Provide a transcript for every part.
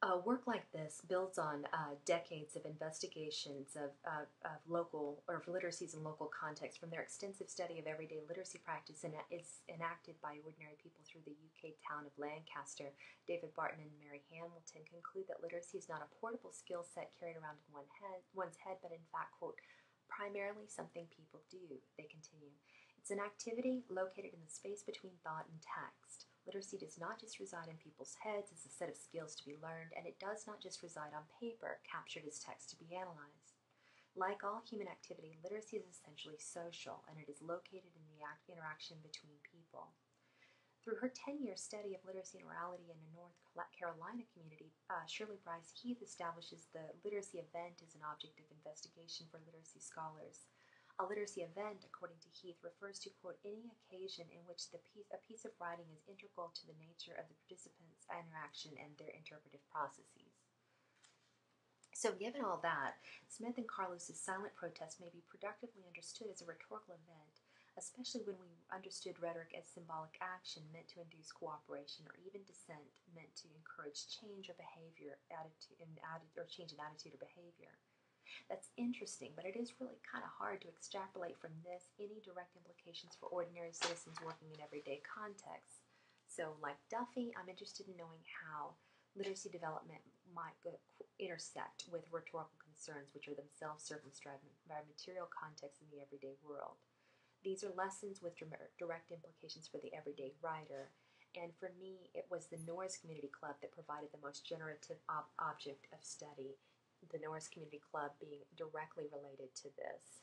Work like this builds on decades of investigations of local or of literacies in local context from their extensive study of everyday literacy practice and is enacted by ordinary people through the UK town of Lancaster. David Barton and Mary Hamilton conclude that literacy is not a portable skill set carried around in one's head, but in fact, quote, primarily something people do, they continue. It's an activity located in the space between thought and text. Literacy does not just reside in people's heads as a set of skills to be learned, and it does not just reside on paper, captured as text to be analyzed. Like all human activity, literacy is essentially social, and it is located in the interaction between people. Through her 10-year study of literacy and orality in a North Carolina community, Shirley Bryce Heath establishes the literacy event as an object of investigation for literacy scholars. A literacy event, according to Heath, refers to, quote, any occasion in which a piece of writing is integral to the nature of the participants' interaction and their interpretive processes. So given all that, Smith and Carlos's silent protest may be productively understood as a rhetorical event, especially when we understood rhetoric as symbolic action meant to induce cooperation or even dissent meant to encourage change or behavior, change in attitude or behavior. That's interesting, but it is really kind of hard to extrapolate from this any direct implications for ordinary citizens working in everyday contexts. So, like Duffy, I'm interested in knowing how literacy development might intersect with rhetorical concerns, which are themselves circumscribed by material context in the everyday world. These are lessons with direct implications for the everyday writer, and for me, it was the Norris Community Club that provided the most generative object of study, the Norris Community Club being directly related to this.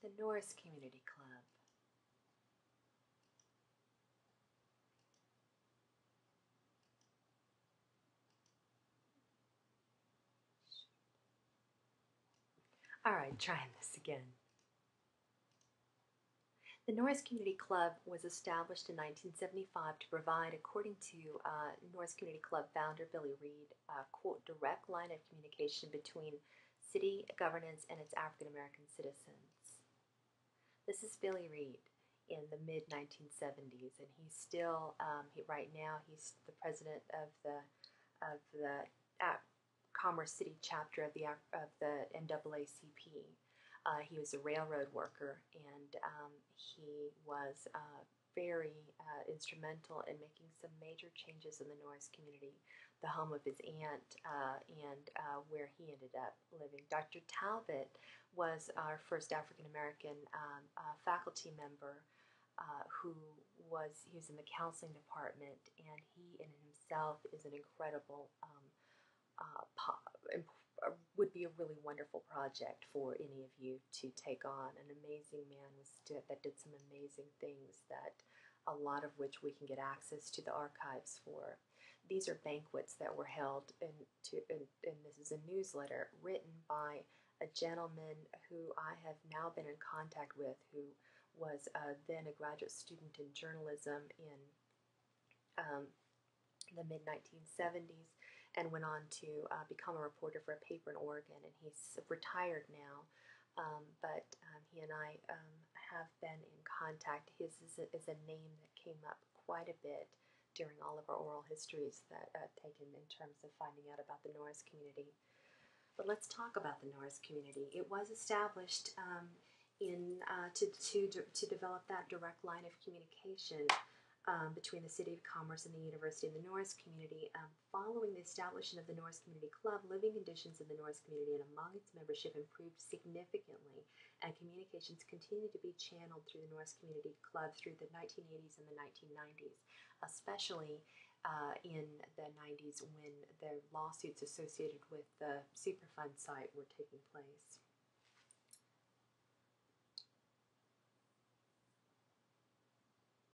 The Norris Community Club. All right, trying this again. The Norris Community Club was established in 1975 to provide, according to Norris Community Club founder Billy Reed, a, quote, direct line of communication between city governance and its African American citizens. This is Billy Reed in the mid-1970s, and he's still, right now, he's the president of the Commerce City chapter of the NAACP. He was a railroad worker, and he was very instrumental in making some major changes in the Norris community, the home of his aunt, and where he ended up living. Dr. Talbot was our first African-American faculty member he was in the counseling department, and he in himself is an incredible would be a really wonderful project for any of you to take on. An amazing man that did some amazing things, that a lot of which we can get access to the archives for. These are banquets that were held, and this is a newsletter written by a gentleman who I have now been in contact with, who was then a graduate student in journalism in the mid-1970s, and went on to become a reporter for a paper in Oregon, and he's retired now, but he and I have been in contact. His is a name that came up quite a bit during all of our oral histories that taken in terms of finding out about the Norris community. But let's talk about the Norris community. It was established to develop that direct line of communication between the City of Commerce and the University and the Norris community. Following the establishment of the Norris Community Club, living conditions in the Norris community and among its membership improved significantly, and communications continued to be channeled through the Norris Community Club through the 1980s and the 1990s, especially in the 90s when the lawsuits associated with the Superfund site were taking place.